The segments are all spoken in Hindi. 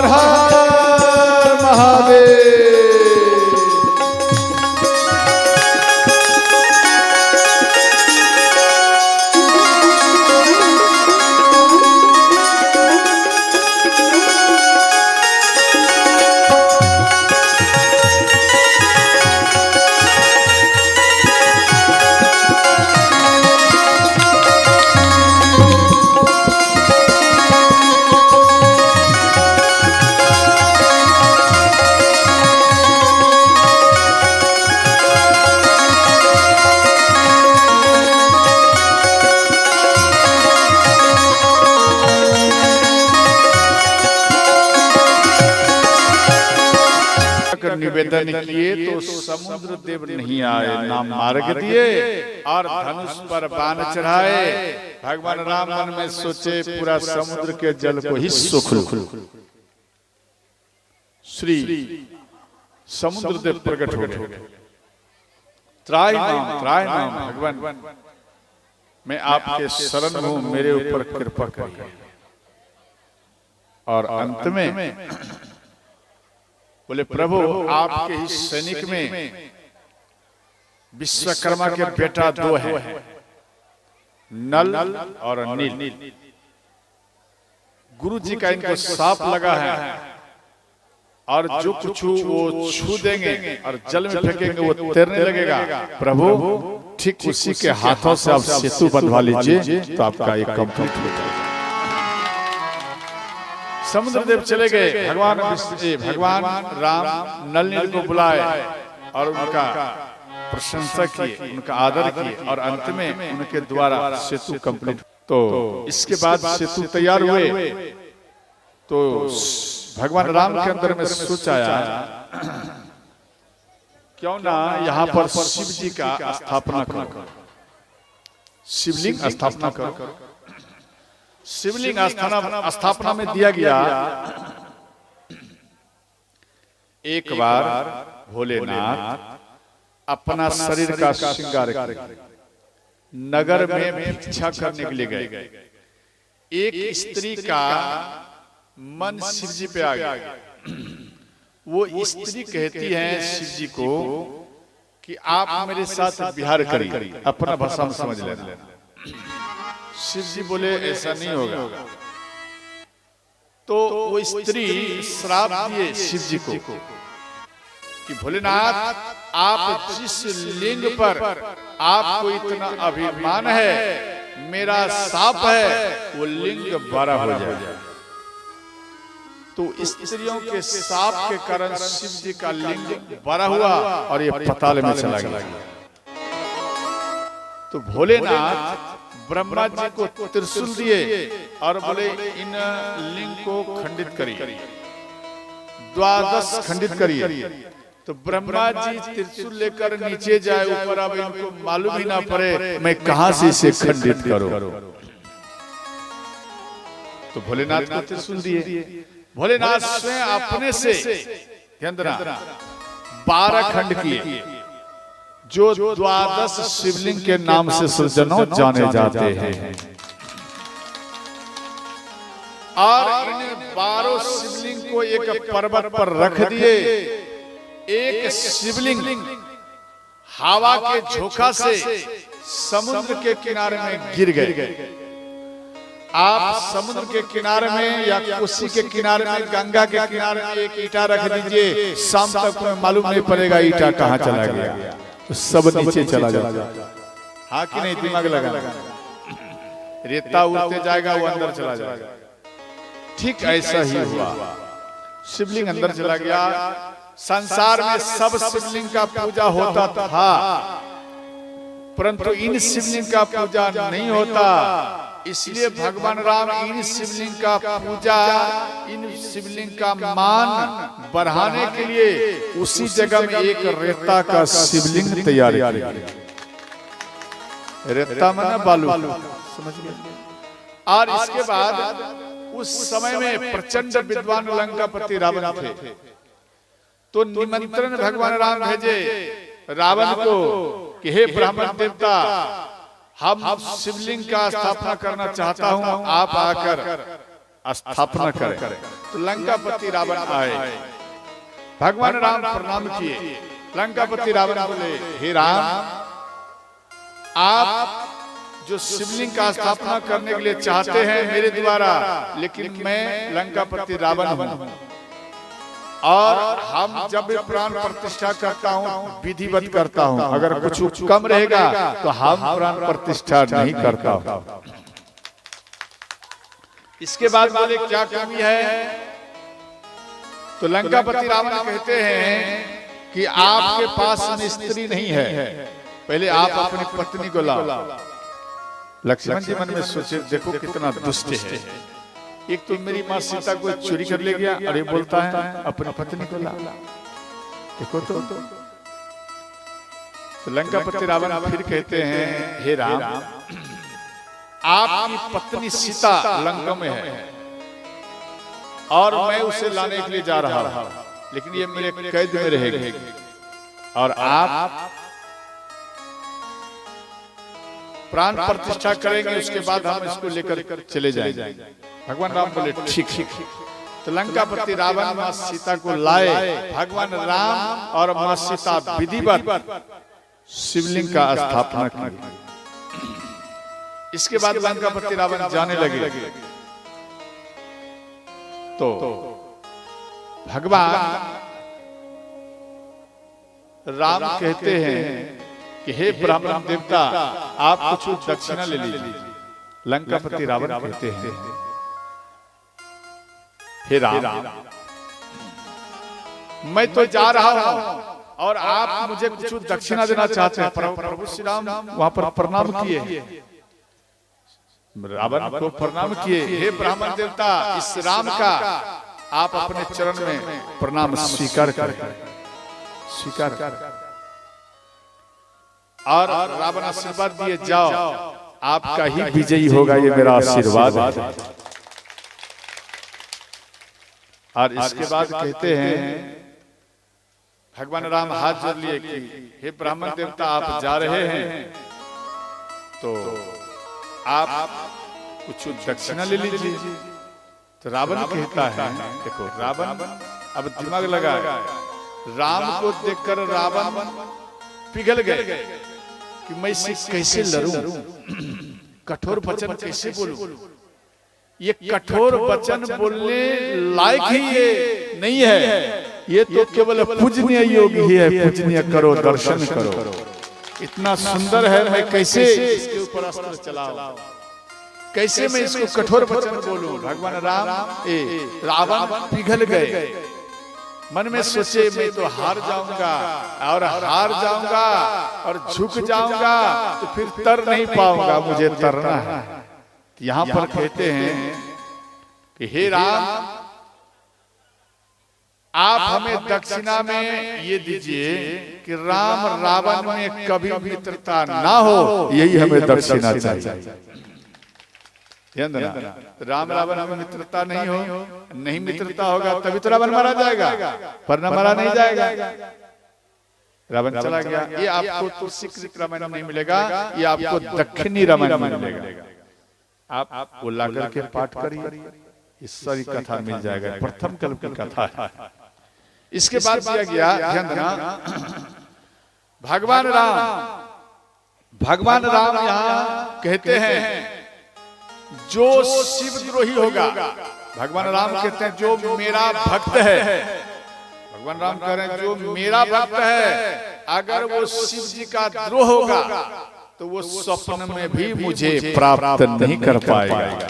हर हर महादेव। निवेदन किए तो समुद्र देव नहीं आए, ना मार्ग दिए और धनुष पर बाण चढ़ाए। भगवान राम मन में सोचे पूरा समुद्र के जल को ही सुख लूं। श्री समुद्र देव प्रकट हो गए। त्राय नाम भगवान, मैं आपके शरण हूं, मेरे ऊपर कृपा करिए। और अंत में बोले प्रभु आपके ही सैनिक में विश्वकर्मा के बेटा दो हैं, नल और नील। गुरु जी का इनको साप लगा है और जो कुछ वो छू देंगे और जल में फेंकेंगे वो तैरने लगेगा। प्रभु ठीक उसी के हाथों से आप सेतु बंधवा लीजिए तो आपका ये कंप्लीट हो जाएगा। समुद्र देव चले गए। भगवान राम नल नील को बुलाए और उनका प्रशंसा किए, उनका आदर किए और अंत में उनके द्वारा सेतु कंप्लीट। तो इसके बाद सेतु तैयार हुए तो भगवान राम के अंदर में सोच आया क्यों ना यहाँ पर शिव जी का स्थापना करो, शिवलिंग स्थापना करो। शिवलिंग स्थापना में दिया गया। एक बार भोलेनाथ अपना शरीर का श्रृंगार नगर में भिक्षा करने के लिए गए। एक स्त्री का मन शिव जी पे आ गया। वो स्त्री कहती है शिव जी को कि आप मेरे साथ विहार करिए, अपना भाषा में समझ लेना। शिव जी बोले ऐसा नहीं होगा। तो वो स्त्री श्राप दिए शिव जी को कि भोलेनाथ आप जिस लिंग पर आपको इतना अभिमान है, मेरा साप है, वो लिंग बड़ा हो जाए। तो स्त्रियों के साप के कारण शिव जी का लिंग बड़ा हुआ और ये पाताल में चला गया। तो भोलेनाथ ब्रह्मा जी को त्रिशूल दिए और बोले इन लिंग को खंडित करिए, 12 खंडित करिए। तो ब्रह्मा जी त्रिशूल लेकर नीचे जाए ऊपर, अब इनको मालूम ही ना पड़े मैं कहां से इसे खंडित करूं। तो भोलेनाथ को त्रिशूल दिए। भोलेनाथ स्वयं अपने से 12 खंड किए, जो 12 शिवलिंग के नाम से सज्जनों जाने जाते हैं। और इन 12 शिवलिंग को एक पर्वत पर रख दिए। एक शिवलिंग हवा के झोंका से समुद्र के किनारे में गिर गए। आप समुद्र के किनारे में या कोसी के किनारे में, गंगा के किनारे में एक ईटा रख दीजिए, शाम तक में मालूम नहीं पड़ेगा ईटा कहाँ चला गया, तो सब नीचे चला जाएगा। हाँ कि नहीं, दिमाग लगा। रेता उड़ते जाएगा, वो अंदर चला जाएगा। ठीक ऐसा ही हुआ। शिवलिंग अंदर चला गया। संसार में सब शिवलिंग का पूजा होता था, परंतु इन शिवलिंग का पूजा नहीं होता। इसलिए भगवान राम इन शिवलिंग का पूजा, इन शिवलिंग का मान बढ़ाने के लिए उसी जगह में एक रेता का शिवलिंग तैयार किया। रेता माना बालू, समझ गए। और इसके बाद उस समय में प्रचंड विद्वान लंकापति रावण थे। तो निमंत्रण भगवान राम भेजे रावण को कि हे ब्राह्मण देवता, हम शिवलिंग का स्थापना करना चाहता हूं, आप आकर स्थापना करें। तो लंकापति रावण आए, भगवान राम प्रणाम किए। लंकापति रावण बोले, हे राम, आप जो शिवलिंग का स्थापना करने के लिए चाहते हैं मेरे द्वारा, लेकिन मैं लंकापति रावण हूं और हम जब भी प्राण प्रतिष्ठा करता हूं विधिवत करता हूं, अगर कुछ कम रहेगा तो हम प्राण प्रतिष्ठा नहीं करता हूं। इसके बाद बोले, क्या कमी है? तो लंकापति रावण कहते हैं कि आपके पास में स्त्री नहीं है, पहले आप अपनी पत्नी को लाओ। लक्ष्मण जी मन में सोचे, देखो कितना दुष्ट है, एक तो मेरी माँ सीता को चोरी कर ले गया और ये बोलता है अपनी पत्नी को ला। देखो तो लंकापति रावण फिर कहते हैं, हे राम, आपकी पत्नी सीता लंका में है और मैं उसे लाने के लिए जा रहा हूं, लेकिन ये मेरे कैद में रहेगी और आप प्राण प्रतिष्ठा करेंगे, उसके बाद हम इसको लेकर चले जाएंगे। भगवान राम बोले, ठीक। तो लंकापति रावण मां सीता को लाए। भगवान राम और मां सीता विधिवत शिवलिंग का स्थापना की। इसके बाद लंकापति रावण जाने लगे तो भगवान राम कहते हैं कि हे ब्राह्मण देवता, आप कुछ दक्षिणा ले लीजिए। लंकापति रावण कहते हैं, हे राम, मैं तो जा रहा हूं और आप मुझे कुछ दक्षिणा देना चाहते हैं। प्रभु श्री राम वहां पर प्रणाम किए, रावण को प्रणाम किए, हे ब्राह्मण देवता, इस राम का आप अपने चरण में प्रणाम स्वीकार कर और रावण आशीर्वाद दिए, जाओ आपका ही विजयी होगा, ये मेरा आशीर्वाद है। और इसके बाद कहते हैं, भगवान राम हाथ जोड़ लिए कि हे ब्राह्मण देवता, आप जा रहे हैं तो आप कुछ दक्षिणा ले लीजिए। तो रावण कहता है, देखो रावण अब दिमाग लगा, राम को देखकर रावण पिघल गए कि मैं इससे कैसे लड़ूं, कठोर वचन कैसे बोलूं। ये कठोर वचन बोलने लायक ही ये नहीं है, ये तो केवल पूजनीय योग ही है। पूजनीय करो, दर्शन करो, इतना सुंदर है, मैं कैसे इसके ऊपर अस्त्र चलाऊं, कैसे मैं इसको कठोर वचन बोलूं। भगवान रावण पिघल गए, मन में सोचे मैं तो हार जाऊंगा और झुक जाऊंगा तो फिर तर नहीं पाऊंगा, मुझे तरना है। यहां पर कहते हैं कि हे राम, आप हमें दक्षिणा में ये दीजिए कि राम रावण में कभी मित्रता ना हो, यही हमें दक्षिणा चाहिए। राम रावण में मित्रता नहीं मित्रता होगा तभी तो रावण मारा जाएगा, पर न मारा नहीं जाएगा। रावण चला गया। ये आपको तुलसीकृत रामायण में नहीं मिलेगा, ये आपको दक्षिणी रामायण में मिलेगा। आप वो लाकर के पाठ करिए, इस सारी कथा मिल जाएगा, प्रथम कल्प की कथा है। इसके बाद दिया गया, ध्यान देना, भगवान राम यहाँ कहते हैं जो शिवद्रोही होगा, भगवान राम कहते हैं जो मेरा भक्त है, भगवान राम कह रहे हैं जो मेरा भक्त है, अगर वो शिव जी का द्रोह होगा तो वो स्वप्न में भी मुझे प्राप्त नहीं कर पाएगा।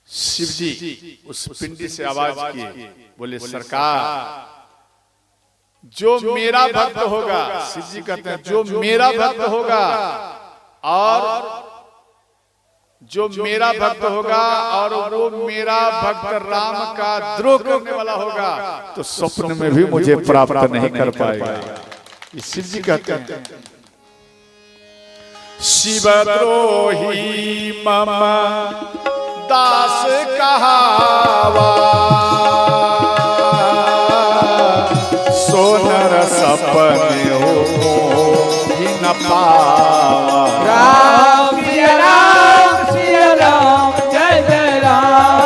शिव जी उस पिंडी से आवाज की, बोले सरकार, जो मेरा भक्त होगा, शिव जी कहते हैं जो मेरा भक्त होगा और जो मेरा भक्त होगा और वो मेरा भक्त राम का द्रोह करने वाला होगा तो स्वप्न में भी मुझे प्राप्त नहीं कर पाएगा। शिव जी कहते हैं शिवद्रोही मम दास कहावा, सोनर सपने हो ही न पावा। राम सिया राम जय जय राम।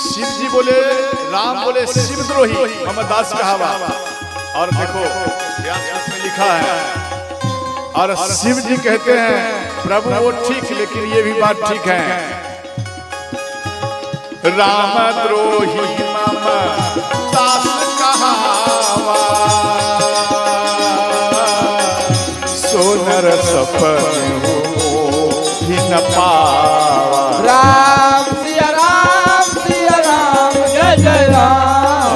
शिव जी बोले, राम बोले शिवद्रोही, मोहम्मद दास कहावा। और देखो व्यास में लिखा है, और शिव जी कहते हैं प्रभु वो ठीक, लेकिन ये भी बात ठीक है, राम द्रोही मोहम्मद दास कहावा, सोनर सपन ही न पावा। राम सिया राम जय जय राम,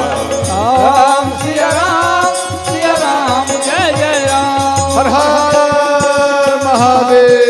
राम सिया राम जय जय राम। हर हर महादेव।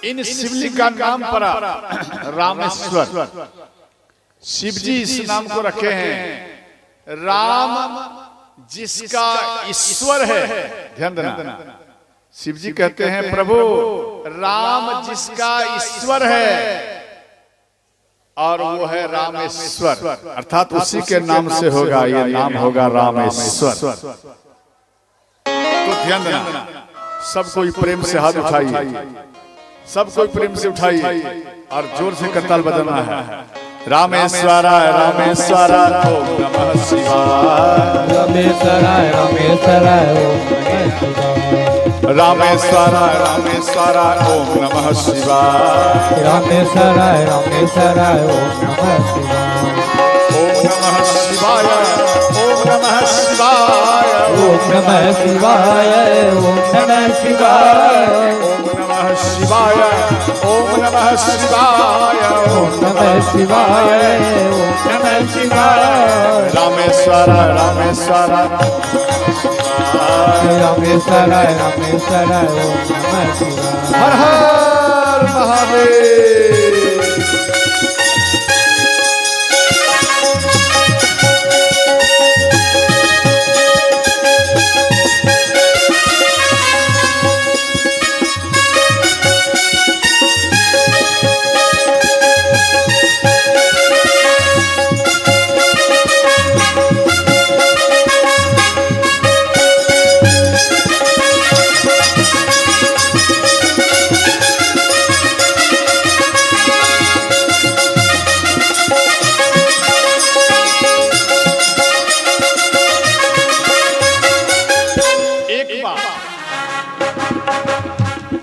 इन शिवलिंग का नाम पड़ा रामेश्वर। शिव जी इस नाम को रखे हैं, राम जिसका ईश्वर है। ध्यान देना, शिव जी कहते हैं प्रभु राम जिसका ईश्वर है, और वो है रामेश्वर, अर्थात उसी के नाम से होगा, ये नाम होगा रामेश्वर। तो ध्यान देना, सब कोई प्रेम से हाथ उठाइए, सब कोई प्रेम से उठाइए और जोर से करताल बजाना है। रामेश्वराय रामेश्वराय ओम नमः शिवाय, रामेश्वराय रामेश्वराय ओम नमः शिवाय, रामेश्वराय रामेश्वराय ओम नमः शिवाय, रामेश्वराय रामेश्वराय ओम नमः शिवाय, ओम नमः शिवाय, ओम नमः शिवाय, ओम नमः शिवाय, ओम नमः शिवाय, ओम नमः शिवाय, ओम नमः ओम नमः शिवाय, शिवाय, ओम नमः शिवाय। रामेश्वराय रामेश्वराय रामेश्वराय रामेश्वराय ओम नमः शिवाय। हर हर महादेव।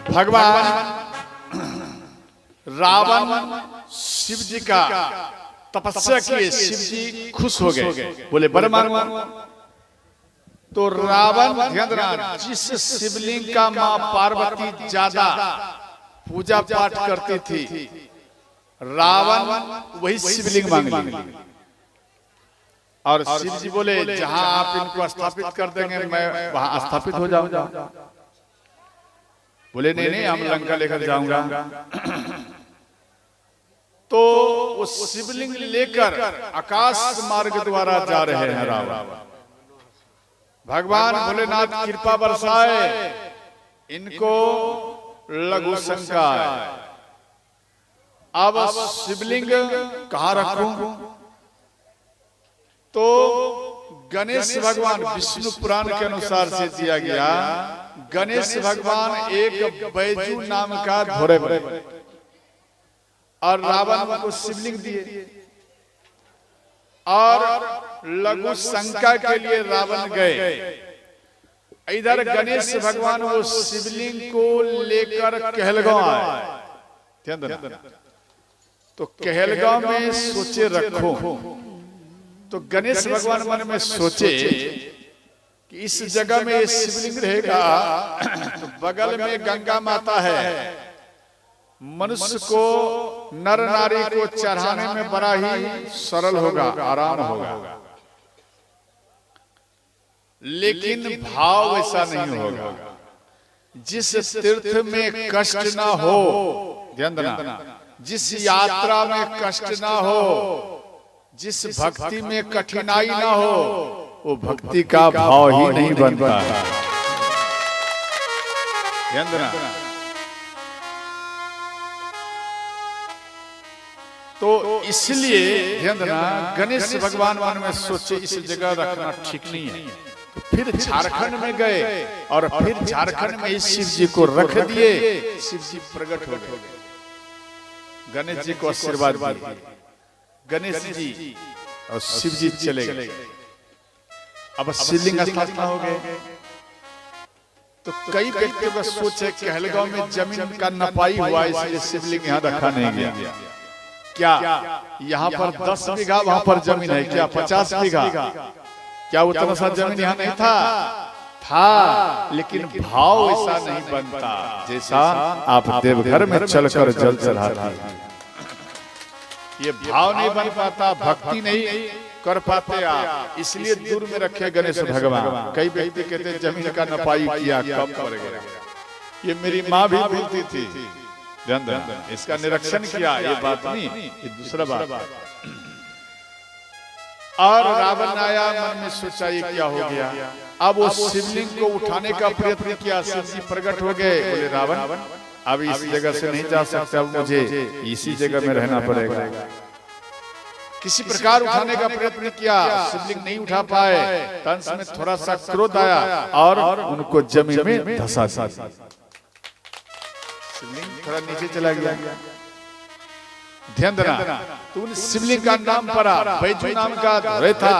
भगवान रावण शिव जी का तपस्या किए, शिव जी खुश हो गए, बोले बरमान। तो रावण, ध्यान देना, जिस शिवलिंग का मां पार्वती ज्यादा पूजा पाठ करती थी, रावण वही शिवलिंग मांग ली। और शिव जी बोले जहां आप इनको स्थापित कर देंगे मैं वहां स्थापित हो जाऊंगा। बोले नहीं नहीं, हम लंका लेकर जाऊंगा। तो वो शिवलिंग लेकर आकाश मार्ग द्वारा जा रहे हैं रावण। भगवान भोलेनाथ कृपा बरसाए, इनको लघु शंका है, अब शिवलिंग कहाँ रखूं? तो गणेश भगवान, विष्णु पुराण के अनुसार से दिया गया, गणेश भगवान एक बैजू नाम का घोड़े पर, और रावण को शिवलिंग दिए। और लघु शंका के लिए रावण गए, इधर गणेश भगवान वो शिवलिंग को लेकर कहलगांव आए। तो कहलगांव में सोचे रखो, तो गणेश भगवान मन में सोचे कि इस जगह में शिवलिंग रहेगा तो बगल में गंगा माता है, मनुष्य को नर नारी को चढ़ाने में बड़ा ही सरल होगा, आराम होगा, लेकिन भाव ऐसा नहीं होगा। जिस तीर्थ में कष्ट ना हो, ध्यान देना, जिस यात्रा में कष्ट ना हो, जिस भक्ति में कठिनाई ना हो, वो भक्ति का भाव ही नहीं बनता। ध्यान देना। तो इसलिए ध्यान देना, गणेश भगवान मन में सोचे इस जगह रखना ठीक नहीं है। तो फिर झारखंड में गए और फिर झारखंड में इस शिव जी को रख दिए। शिव जी प्रकट हो गए, गणेश जी को आशीर्वाद दिए, गणेश जी और शिव जी चले गए। अब शिवलिंग स्थापना हो गए। तो कई व्यक्तियों का सोच है कहलगांव में जमीन का नपाई हुआ, इसलिए शिवलिंग यहाँ रखा नहीं गया। क्या यहाँ पर 10 बीघा वहां पर जमीन है क्या? 50 बीघा? क्या उतना सा जमीन यहाँ नहीं था, लेकिन भाव ऐसा नहीं बनता जैसा आप देवघर में चलकर जल चढ़ाते हैं। ये भाव नहीं बन पाता, भक्ति नहीं कर पाते आप, इसलिए दूर में रखे गणेश भगवान। कई व्यक्ति कहते हैं जमीन का नपाई किया, कब करेगा? ये मेरी माँ भी बोलती थी, ध्यान देना, इसका निरीक्षण किया, ये बात नहीं, ये दूसरा बात। और रावण आया, मन में सोचा ये क्या हो गया। अब वो शिवलिंग को उठाने का प्रयत्न किया, शिव जी प्रकट हो गए। बोले रावण अब इस जगह से नहीं जा सकता, अब मुझे इसी जगह में रहना पड़ेगा। किसी प्रकार उठाने का प्रयत्न किया, शिवलिंग नहीं उठा पाए। तंस में थोड़ा सा क्रोध आया और उनको जमीन में धंसा दिया। शिवलिंग थोड़ा नीचे चला गया। ध्यान देना, तो उन शिवलिंग का नाम पड़ा बैजू नाम का धोरे था।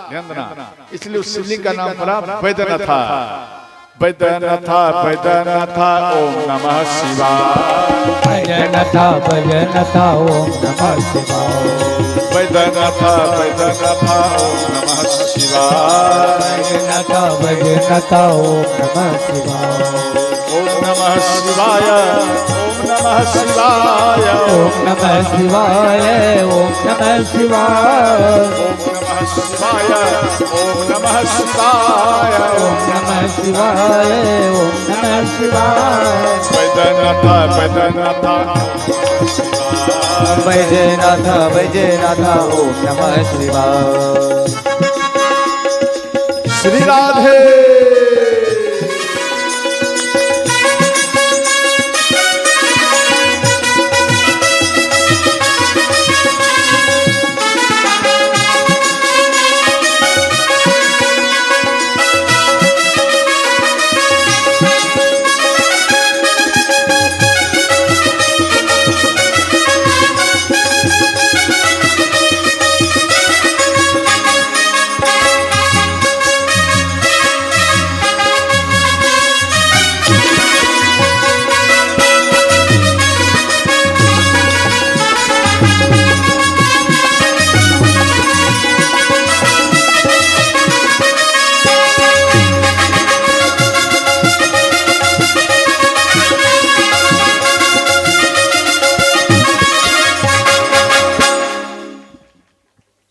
ध्यान देना, इसलिए उस शिवलिंग का नाम पड़ा बैद्यनाथ। बैद्यनाथ बैद्यनाथ ओम नमः शिवाय। बैद्यनाथ बैद्यनाथ ओम नमः शिवाय। बैद्यनाथ बैद्यनाथ ओम नमः शिवाय। बैद्यनाथ बैद्यनाथ ओम नमः शिवाय। ओम नमः शिवाय। ओम नमः शिवाय। ओम नमः शिवाय। ओम नमः शिवाय। ओम नमः शिवाय। ओम नमः शिवाय। ओम नमः शिवाय। ओम नमः शिवाय। बैद्यनाथ बैद्यनाथ बैद्यनाथ बैद्यनाथ ओम नमः शिवाय। श्री राधे।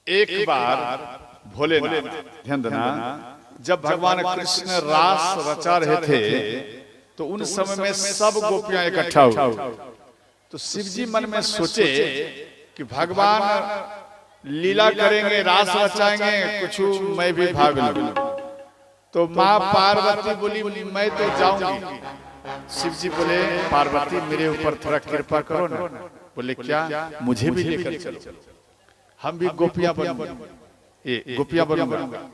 एक बार भोलेनाथ, ध्यान देना, जब भगवान कृष्ण रास रचा रहे थे तो उन समय में सब गोपियां इकट्ठा हुई। तो शिव जी मन में सोचे कि भगवान लीला करेंगे, रास रचाएंगे, कुछ मैं भी भाग लूं। तो माँ पार्वती बोली मैं तो जाऊंगी। शिव जी बोले पार्वती मेरे ऊपर थोड़ा कृपा करो ना। बोले क्या? मुझे भी लेकर चलो, हम भी गोपियां बनूंगा।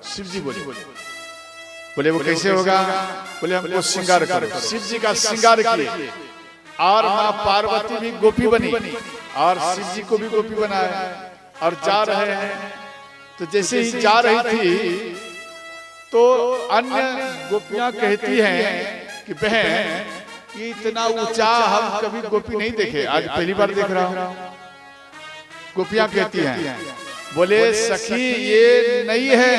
शिव जी बोले वो कैसे होगा? बोले हमको श्रृंगार करो। शिव जी का श्रृंगार किए और माँ पार्वती भी गोपी बनी और शिव जी को भी गोपी बनाया और जा रहे हैं। तो जैसे ही जा रही थी तो अन्य गोपियां कहती हैं कि बहन इतना ऊंचा हम कभी गोपी नहीं देखे, आज पहली बार देख रहा हूं। गोपियां कहती हैं, बोले सखी ये नई है,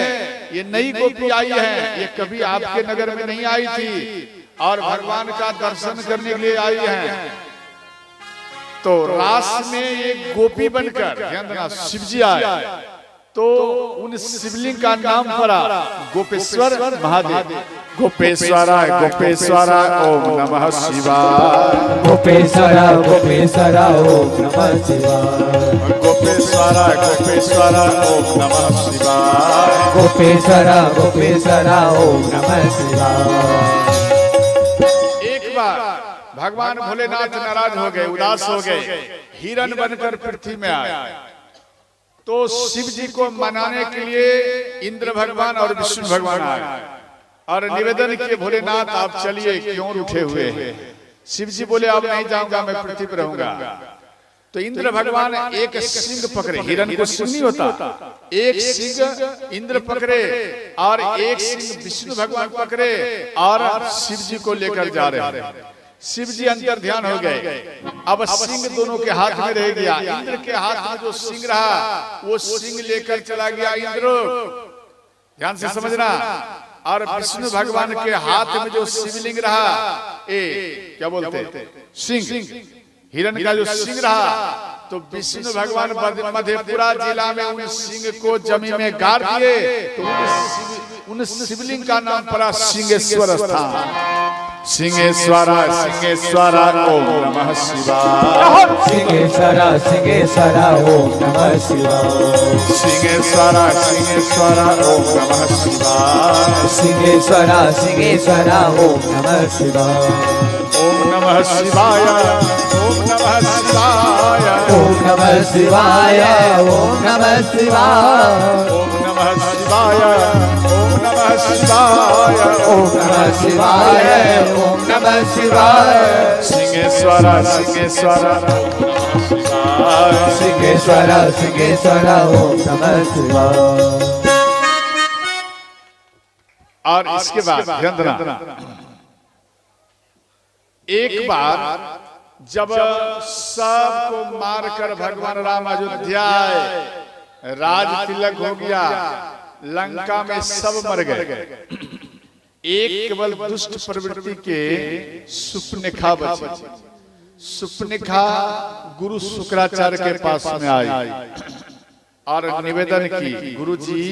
ये नई गोपी आई है, ये कभी आपके नगर में नहीं आई थी और भगवान का दर्शन करने के लिए आई है। तो रास में एक गोपी बनकर शिव जी आए, तो उन शिवलिंग का नाम पड़ा गोपेश्वर महादेव। गोपेश्वरा गोपेश्वरा ओम नमः शिवाय। गोपेश्वरा गोपेश्वरा ओम नमः शिवाय। गोपेश्वरा गोपेश्वरा ओम नमः शिवाय। गोपेश्वरा गोपेश्वरा ओम नमः शिवाय। एक बार भगवान भोलेनाथ नाराज हो गए, उदास हो गए, हिरण बनकर पृथ्वी में आए। तो शिव जी को मनाने के लिए इंद्र भगवान और विष्णु भगवान आए और निवेदन किए, भोलेनाथ आप चलिए, क्यों रूठे हुए हैं? शिव जी बोले अब नहीं जाऊंगा, मैं पृथ्वी पर रहूंगा। तो इंद्र भगवान एक सिंह पकड़े, हिरण को सिंह नहीं होता, एक सिंह इंद्र पकड़े और एक सिंह विष्णु भगवान पकड़े और शिव जी को लेकर जा रहे हैं। शिव जी अंतर ध्यान हो गए। अब सिंह दोनों के हाथ में रह गया। इंद्र के हाथ में जो सिंह रहा वो सिंह लेकर चला गया इंद्र, ध्यान से समझना। और विष्णु भगवान के हाथ में जो शिवलिंग रहा, क्या बोलते सिंह, हिरण का जो सिंह रहा, तो विष्णु भगवान मधेपुरा जिला में उन सिंह को जमीन में गाड़ दिए। तो उन शिवलिंग का नाम पड़ा सिंहेश्वर स्थान। सिंहेश्वरा सिंहेश्वरा ओम नमः शिवाय। सिंहेश्वरा सिंहेश्वरा ओम नमः शिवाय। सिंहेश्वरा सिंहेश्वरा ओम नमः शिवाय। सिंहेश्वरा सिंहेश्वरा ओम नमः शिवाय। ओम नमः शिवाय। ओम नमः शिवाय। ओम नमः शिवाय। ओम नमः शिवाय। ओम नमः शिवाय। ओम नमः शिवाय। ओम नमः शिवाय। ओम नमः शिवाय। सिंहेश्वरा सिंहेश्वरा ओम नमः शिवाय। सिंहेश्वरा सिंहेश्वरा ओम नमः शिवाय। और इसके बाद ध्यान देना, एक बार जब सबको मारकर भगवान राम अयोध्या आए, राज तिलक हो गया, लंका में सब मर गए, एक केवल दुष्ट प्रवृत्ति के सुपनेखा बचे। सुपनेखा गुरु शुक्राचार्य के पास में आई और निवेदन की, गुरु जी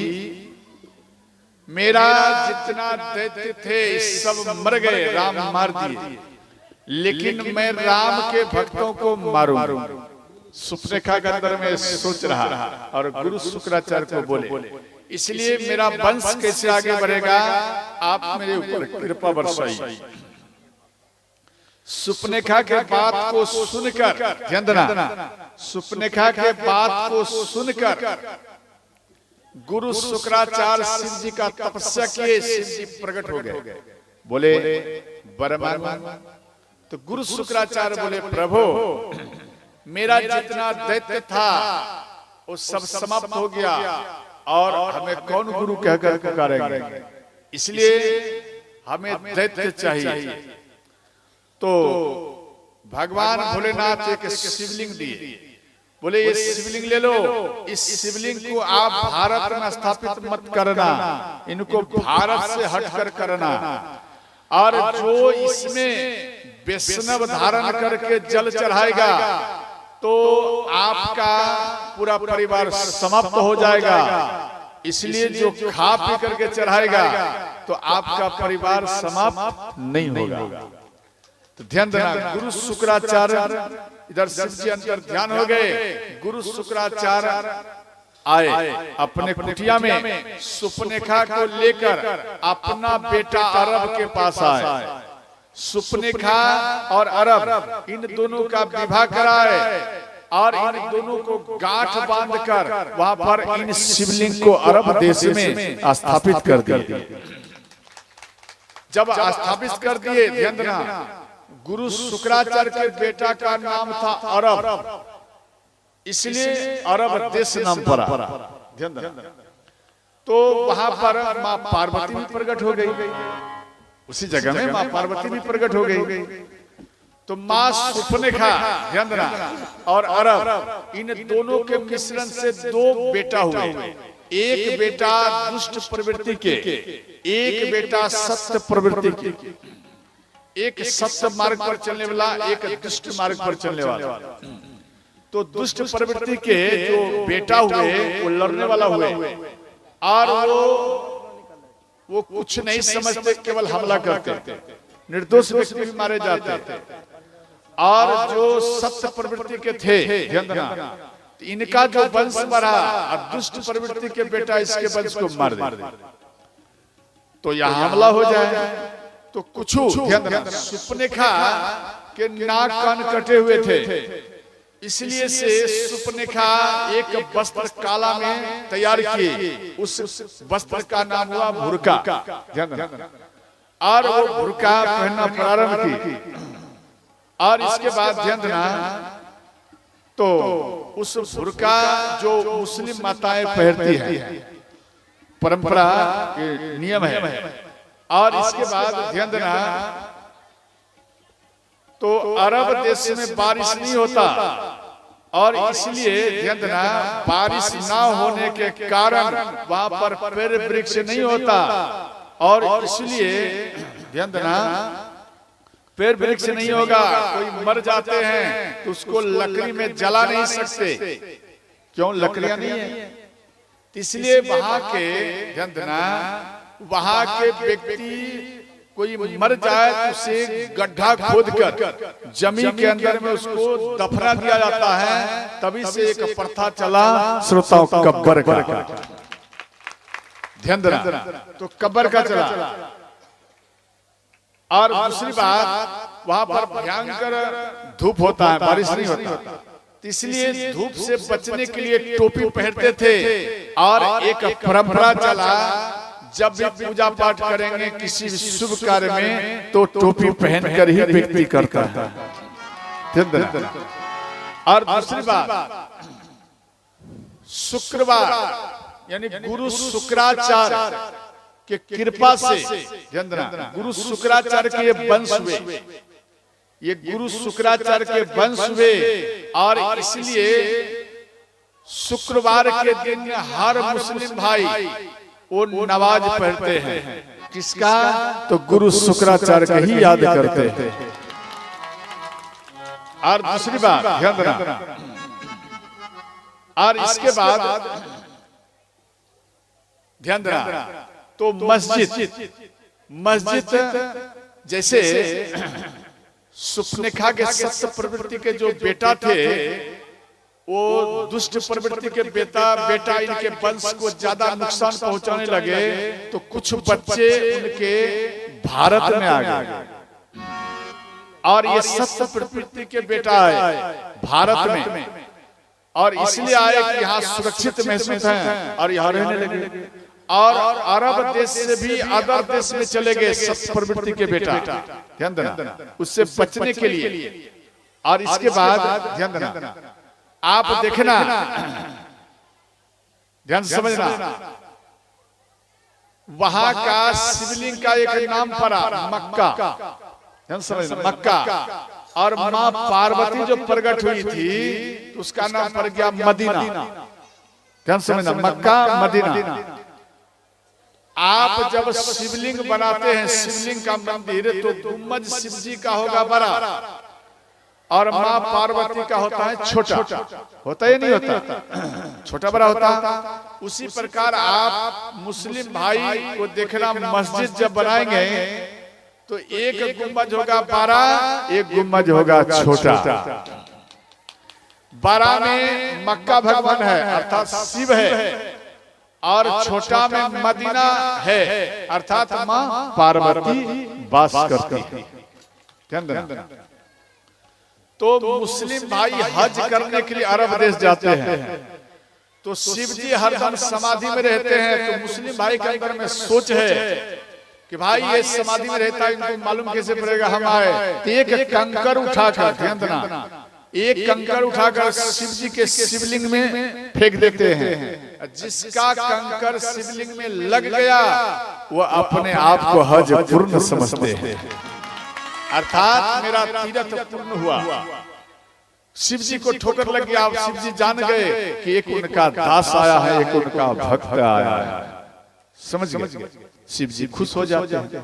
मेरा जितना दैत्य थे सब मर गए, राम मार दिए, लेकिन मैं राम के भक्तों को मारूं। सुपनेखा के अंदर में सोच रहा और गुरु शुक्राचार्य को बोले, इसलिए मेरा वंश कैसे आगे बढ़ेगा, आप मेरे ऊपर कृपा बरसाइए। सुपनेखा के बात को सुनकर, ध्यान देना, सुपनेखा के बात को सुनकर गुरु शुक्राचार्य शिव जी का तपस्या किए, शिव जी प्रकट हो गए, बोले बरमान। तो गुरु शुक्राचार्य बोले, प्रभु मेरा जितना दैत्य था वो सब समाप्त हो गया और हमें कौन गुरु कहकर पुकारेंगे, इसलिए हमें दैत्य चाहिए। तो भगवान भोलेनाथ एक शिवलिंग दिए, बोले ये शिवलिंग ले लो, इस शिवलिंग को आप भारत में स्थापित मत करना, इनको भारत से हटकर करना, और जो इसमें वैष्णव धारण करके जल चढ़ाएगा तो आपका पूरा परिवार समाप्त हो जाएगा, इसलिए जो खा पी करके चढ़ाएगा तो आपका परिवार समाप्त नहीं होगा। तो ध्यान देना, गुरु शुक्राचार्य इधर शिव जी अंतर ध्यान हो गए। गुरु शुक्राचार्य आए अपने कुटिया में, सुपनेखा को लेकर अपना बेटा अरब के पास आए। सुपनेखा और अरब इन दोनों का विवाह कराए और इन दोनों को गांठ बांधकर वहां पर इन शिवलिंग को अरब देश में स्थापित कर दिए। जब स्थापित कर दिए, ध्यान देना, गुरु शुक्राचार्य के बेटा का नाम था अरब, इसलिए अरब देश नाम पड़ा। ध्यान देना, तो वहां पर मां पार्वती भी प्रकट हो गई, उसी जगह में मां पार्वती भी प्रकट हो गई। तो मां सुपनेखा, ध्यान देना, और अरब, इन दोनों के मिश्रण से दो बेटा हुए, एक बेटा दुष्ट प्रवृत्ति के, एक बेटा सत्य प्रवृत्ति के। एक सत्य मार्ग पर चलने वाला, एक दुष्ट मार्ग पर चलने वाला। तो दुष्ट प्रवृत्ति के जो बेटा हुए वो लड़ने वाला हुए, और वो कुछ नहीं समझते, केवल हमला करते, निर्दोष व्यक्ति भी मारे जाते। और जो सत्य प्रवृत्ति के थे ध्यान देना, इनका जो वंश बढ़ा और दुष्ट प्रवृत्ति के बेटा इसके वंश को मार दे, तो यहाँ हमला हो जाए। तो कुछ ध्यान देना, सुपनेखा के नाक कान कटे हुए थे, इसलिए से सुपनेखा एक वस्त्र काला में तैयार किए। उस वस्त्र का नाम हुआ भुरका, ध्यान देना। और वो भुरका पहनना प्रारंभ की। और इसके बाद ध्यान देना, तो उस भुरका जो मुस्लिम माताएं पहनती हैं, परंपरा के नियम है। और इसके बाद ध्यान देना, तो अरब देश में बारिश नहीं होता, और इसलिए ध्यान देना, बारिश ना होने के कारण वहां पर पेड़ वृक्ष नहीं होता, और इसलिए ध्यान देना, पेड़ वृक्ष नहीं होगा, कोई मर जाते हैं तो उसको लकड़ी में जला नहीं सकते, क्यों? लकड़ियां नहीं है। इसलिए वहां के ध्यान देना, वहां के व्यक्ति कोई मर जाए तो उसे गड्ढा खोदकर जमीन के अंदर में उसको दफना दिया जाता है। तभी से एक प्रथा चला श्रोताओं कब्र का, ध्यान देना, तो कब्र का चला। और दूसरी बात, वहां पर भयंकर धूप होता है, बारिश नहीं होता, इसलिए धूप से बचने के लिए टोपी पहनते थे। और एक परंपरा चला, जब भी पूजा पाठ करेंगे किसी भी शुभ कार्य में, तो टोपी पहनकर ही व्यक्ति करता है। और दूसरी बात, शुक्रवार यानी गुरु शुक्राचार्य के कृपा से, ध्यान देना, गुरु शुक्राचार्य के वंश हुए, ये गुरु शुक्राचार्य के वंश हुए। और इसलिए शुक्रवार के दिन हर मुस्लिम भाई वो नमाज पढ़ते हैं। किसका? तो गुरु शुक्राचार्य का ही याद करते हैं। और दूसरी बात ध्यान देना, और इसके बाद ध्यान देना, तो मस्जिद जैसे सुपनेखा के सत्य प्रवृत्ति के जो बेटा थे, वो दुष्ट प्रवृत्ति के बेटा इनके वंश को ज्यादा नुकसान पहुंचाने लगे, तो कुछ बच्चे उनके भारत में आ गए। और ये सत्य प्रवृत्ति के बेटा आए भारत में, और इसलिए आए कि यहाँ सुरक्षित महसूस है और यहाँ रहने लगे। और अरब देश से भी अदर देश में चले गए सत्य प्रवृत्ति के बेटा, ध्यान देना, उससे बचने के लिए। और इसके बाद ध्यान देना, आप देखना, ध्यान समझना, वहां का शिवलिंग का एक नाम पड़ा मक्का, ध्यान समझना, मक्का। और मां पार्वती जो प्रकट हुई थी तो उसका नाम पड़ गया मदीना, ध्यान समझना, मक्का मदीना। आप जब शिवलिंग बनाते हैं, शिवलिंग का मंदिर, तो गुम्बद शिव जी का होगा बड़ा और माँ पार्वती का होता है छोटा, होता है नहीं होता, छोटा बड़ा होता। उसी प्रकार आप मुस्लिम भाई को देखना, मस्जिद जब बनाएंगे तो एक गुम्बज होगा बड़ा, एक गुम्बज होगा छोटा। बड़ा में मक्का भगवान है अर्थात शिव है, और छोटा में मदीना है अर्थात माँ पार्वती वास करती है। ध्यान देना, तो मुस्लिम भाई हज करने के लिए अरब देश जाते हैं, तो शिव जी हरदम समाधि में रहते हैं। तो मुस्लिम भाई के अंदर में सोच है कि भाई ये समाधि में रहता है, इनको मालूम कैसे पड़ेगा हम आए। तो एक कंकर उठाकर, ध्यान देना, एक कंकर उठाकर शिव जी के शिवलिंग में फेंक देते हैं। जिसका कंकर शिवलिंग में लग गया वो अपने आप को हज पूर्ण समझते हैं, अर्थात मेरा तीर्थ पूर्ण हुआ। शिव जी को ठोकर लग गया, शिव जी जान गए कि एक उनका दास आया है, एक उनका भक्त आया है। समझ गए? शिव जी खुश हो जाते हैं।